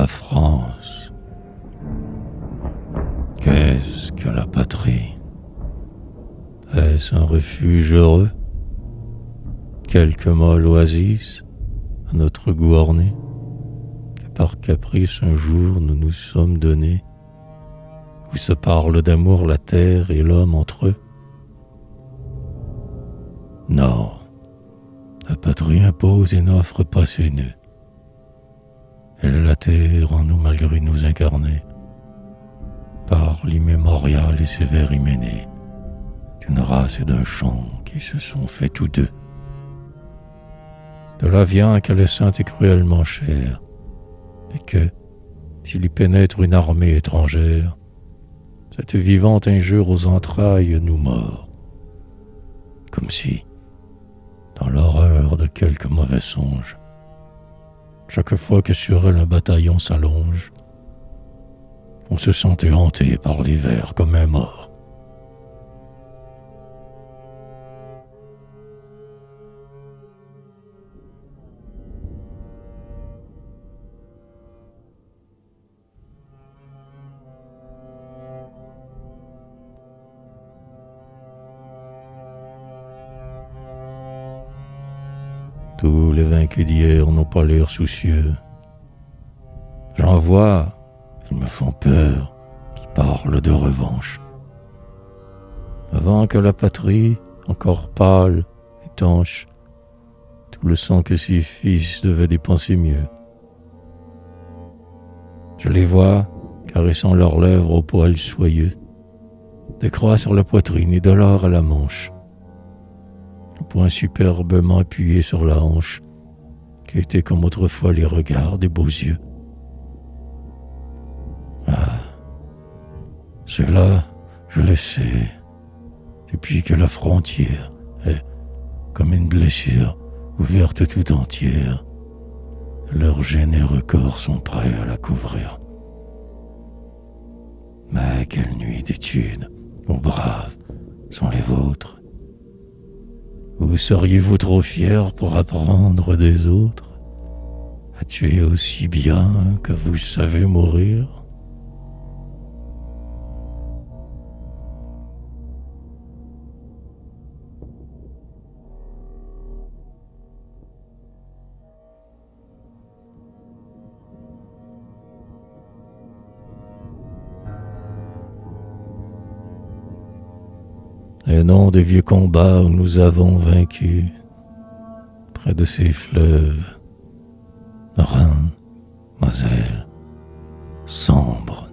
la France. Qu'est-ce que la patrie? Est-ce un refuge heureux? Quelque molle oasis à notre goût orné, que par caprice un jour nous nous sommes donnés, où se parlent d'amour la terre et l'homme entre eux? Non, la patrie impose et n'offre pas ses nœuds. Elle est la terre en nous malgré nous incarnés, par l'immémorial et sévère hyménée d'une race et d'un chant qui se sont faits tous deux. De là vient qu'elle est sainte et cruellement chère, et que, s'il y pénètre une armée étrangère, cette vivante injure aux entrailles nous mord, comme si, dans l'horreur de quelque mauvais songe, chaque fois que sur elle un bataillon s'allonge, on se sentait hanté par l'hiver comme un mort. Tous les vaincus d'hier n'ont pas l'air soucieux. J'en vois, ils me font peur, qui parlent de revanche. Avant que la patrie, encore pâle, étanche, tout le sang que ses fils devaient dépenser mieux. Je les vois, caressant leurs lèvres aux poils soyeux, des croix sur la poitrine et de l'or à la manche, le poing superbement appuyé sur la hanche, qui était comme autrefois les regards des beaux yeux. Ah, cela, je le sais, depuis que la frontière est, comme une blessure, ouverte tout entière, leurs généreux corps sont prêts à la couvrir. Mais quelle nuit d'études, ô braves, sont les vôtres! Ou seriez-vous trop fiers pour apprendre des autres à tuer aussi bien que vous savez mourir? Et non des vieux combats où nous avons vaincu, près de ces fleuves, Rhin, Moselle, Sambre,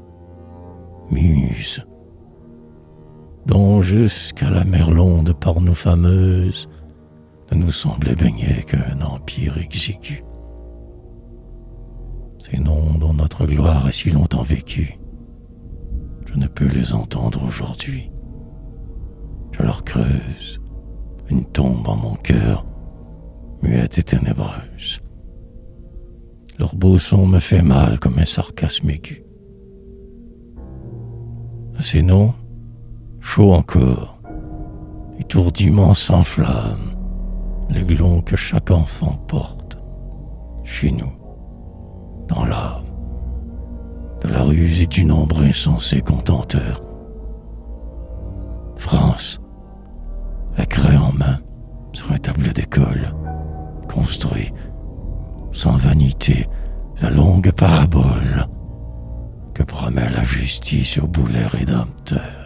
Meuse, dont jusqu'à la Merlonde par nos fameuses ne nous semblait baigner qu'un empire exigu. Ces noms dont notre gloire a si longtemps vécu, je ne peux les entendre aujourd'hui. Je leur creuse une tombe en mon cœur, muette et ténébreuse. Leur beau son me fait mal comme un sarcasme aigu. À ces noms, chaud encore, étourdiment s'enflamme, l'aiglon que chaque enfant porte, chez nous, dans l'âme, de la ruse et du nombre insensé contenteur. France, la craie en main, sur un tableau d'école, construit, sans vanité, la longue parabole que promet la justice au boulet rédempteur.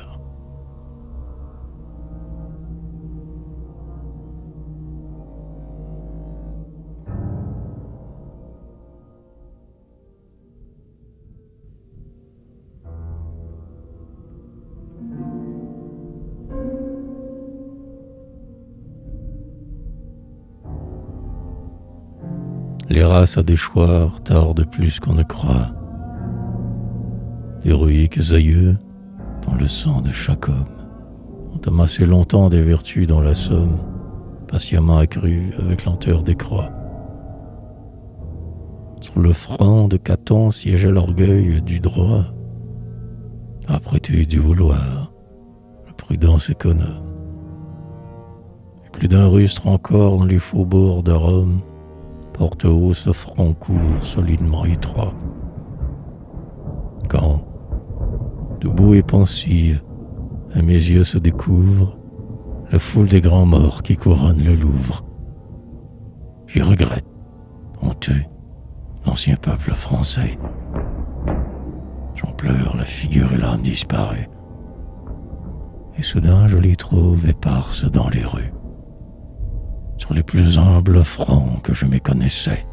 Les races à déchoir tardent plus qu'on ne croit. Héroïques aïeux, dans le sang de chaque homme, ont amassé longtemps des vertus dans la somme, patiemment accrues avec lenteur des croix. Sur le front de Caton siégeait l'orgueil du droit, la prêtrise du vouloir, la prudence économe. Et plus d'un rustre encore dans les faubourgs de Rome porte haut ce front court solidement étroit, debout et pensive, à mes yeux se découvre la foule des grands morts qui couronnent le Louvre. J'y regrette, honteux, l'ancien peuple français. J'en pleure, la figure et l'âme disparaît. Et soudain je les trouve éparses dans les rues, sur les plus humbles fronts que je méconnaissais.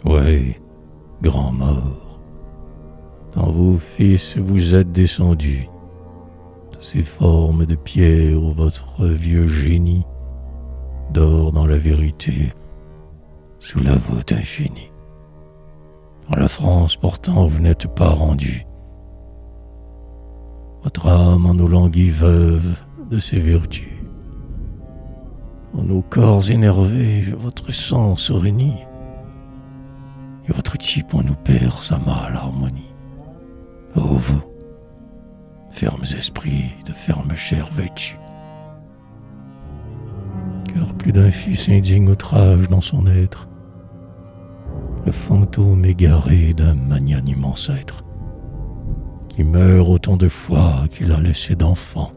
Oui, grands morts, dans vos fils vous êtes descendus, de ces formes de pierre où votre vieux génie dort dans la vérité, sous la voûte infinie. Dans la France pourtant vous n'êtes pas rendu, votre âme en nous languit veuve de ses vertus. En nos corps énervés, votre sang se réunit, et votre type en nous perd sa mâle harmonie. Ô vous, fermes esprits de ferme chair vêtus, car plus d'un fils indigne outrage dans son être, le fantôme égaré d'un magnanime ancêtre, qui meurt autant de fois qu'il a laissé d'enfants.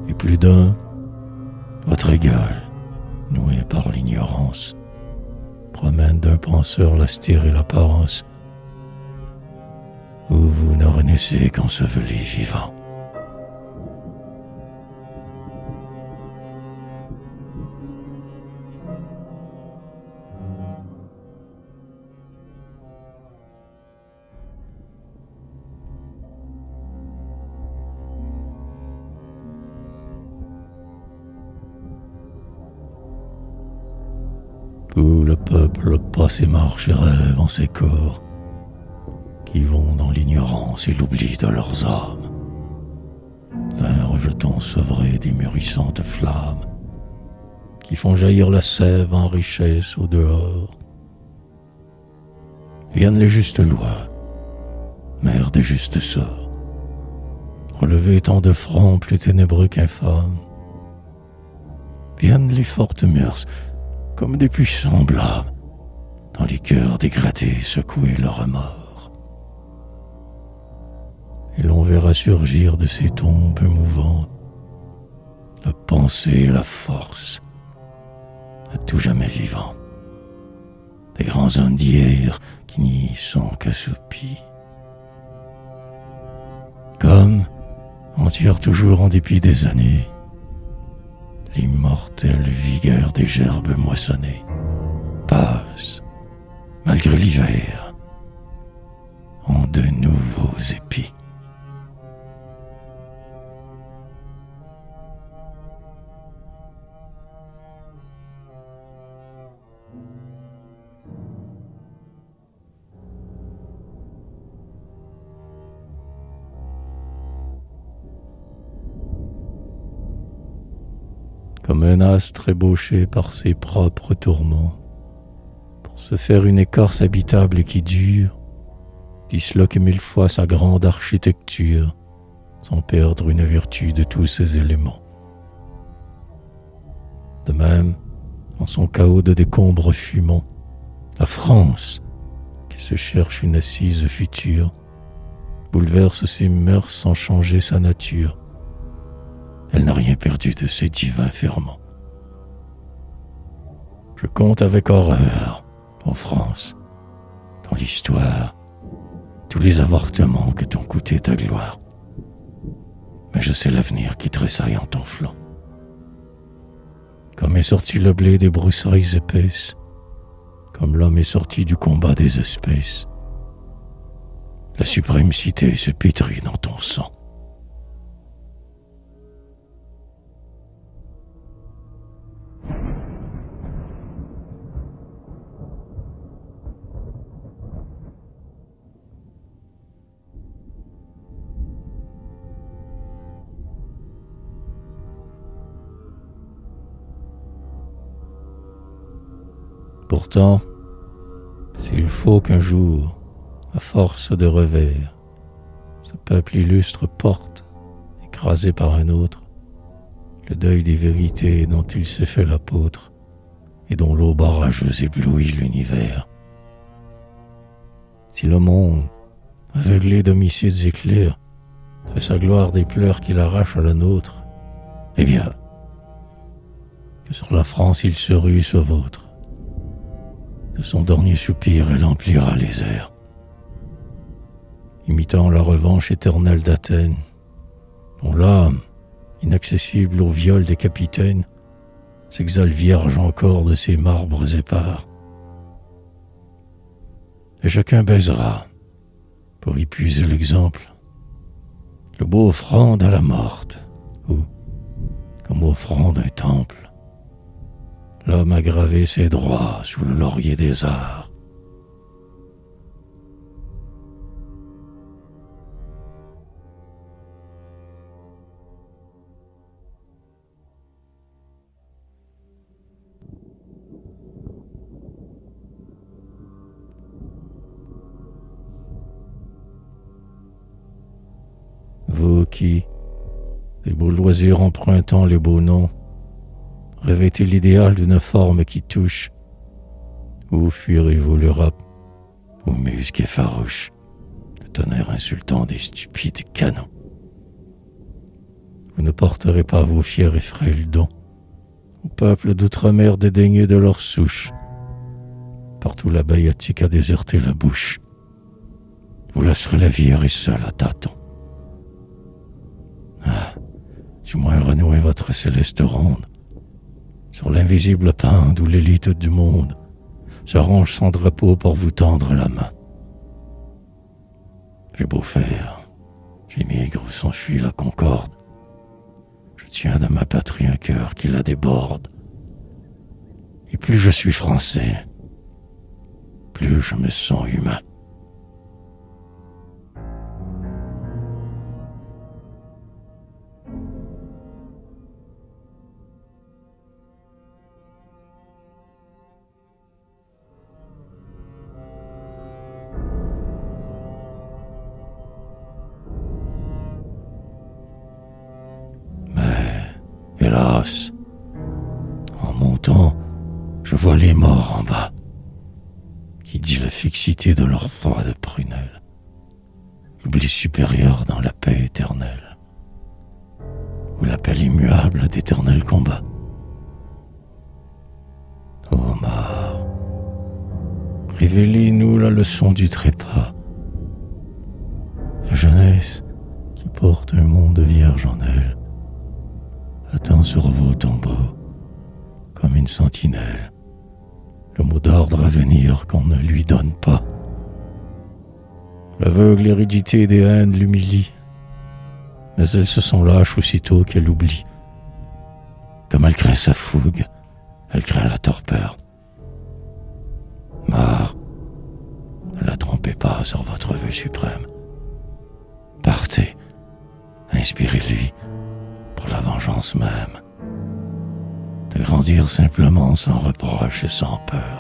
Et plus d'un, votre égal, noué par l'ignorance, promène d'un penseur la stérile apparence, où vous ne renaissez qu'enseveli vivant. Tout le peuple passe et marche et rêve en ces corps, qui vont dans l'ignorance et l'oubli de leurs âmes, vers rejetons sevrés des mûrissantes flammes, qui font jaillir la sève en richesse au dehors. Viennent les justes lois, mères des justes sorts, relever tant de fronts plus ténébreux qu'infâmes. Viennent les fortes mœurs, comme des puissants blâmes, dans les cœurs dégradés secouer leur remords. Et l'on verra surgir de ces tombes mouvantes la pensée et la force, à tout jamais vivantes, des grands hommes d'hier qui n'y sont qu'assoupis. Comme, entière toujours en dépit des années, l'immortelle vigueur des gerbes moissonnées passe, malgré l'hiver, en de nouveaux épis. Comme un astre ébauché par ses propres tourments, pour se faire une écorce habitable et qui dure, disloque mille fois sa grande architecture, sans perdre une vertu de tous ses éléments. De même, en son chaos de décombres fumants, la France, qui se cherche une assise future, bouleverse ses mœurs sans changer sa nature. Elle n'a rien perdu de ses divins ferments. Je compte avec horreur, ô France, dans l'histoire, tous les avortements que t'ont coûté ta gloire. Mais je sais l'avenir qui tressaille en ton flanc. Comme est sorti le blé des broussailles épaisses, comme l'homme est sorti du combat des espèces, la suprême cité se pétrit dans ton sang. pourtant, s'il faut qu'un jour, à force de revers, ce peuple illustre porte, écrasé par un autre, le deuil des vérités dont il s'est fait l'apôtre et dont l'eau barrageuse éblouit l'univers. Si le monde, aveuglé d'homicides éclairs, fait sa gloire des pleurs qu'il arrache à la nôtre, eh bien, que sur la France il se rue se vautre. De son dernier soupir, elle emplira les airs. Imitant la revanche éternelle d'Athènes, dont l'âme, inaccessible au viol des capitaines, s'exhale vierge encore de ses marbres épars. Et chacun baisera, pour y puiser l'exemple, le beau offrande à la morte, ou, comme offrande d'un temple, l'homme a gravé ses droits sous le laurier des arts. Vous qui, les beaux loisirs empruntant les beaux noms, revêtez l'idéal d'une forme qui touche, où fuirez-vous l'Europe, aux muses qui effarouchent, le tonnerre insultant des stupides canons? Vous ne porterez pas vos fiers et frêles dons au peuple d'outre-mer dédaigné de leur souche, partout la baïatique a déserté la bouche. Vous laisserez la vie errer seule à tâtons. Ah, du moins renouez votre céleste ronde sur l'invisible pente où l'élite du monde se range sans drapeau pour vous tendre la main. J'ai beau faire, j'émigre où s'enfuit la concorde. Je tiens de ma patrie un cœur qui la déborde. Et plus je suis français, plus je me sens humain. Hélas, en montant, je vois les morts en bas, qui dit la fixité de leur froide prunelle, l'oubli supérieur dans la paix éternelle, ou l'appel immuable d'éternel combat. Ô mort, révélez-nous la leçon du trépas, la jeunesse qui porte un monde vierge en elle, attend sur vos tombeaux, comme une sentinelle, le mot d'ordre à venir qu'on ne lui donne pas. L'aveugle hérédité des haines l'humilie, mais elle se sent lâche aussitôt qu'elle oublie. Comme elle craint sa fougue, elle craint la torpeur. Mort, ne la trompez pas sur votre vœu suprême. Partez, inspirez-lui pour la vengeance même, de grandir simplement sans reproche et sans peur.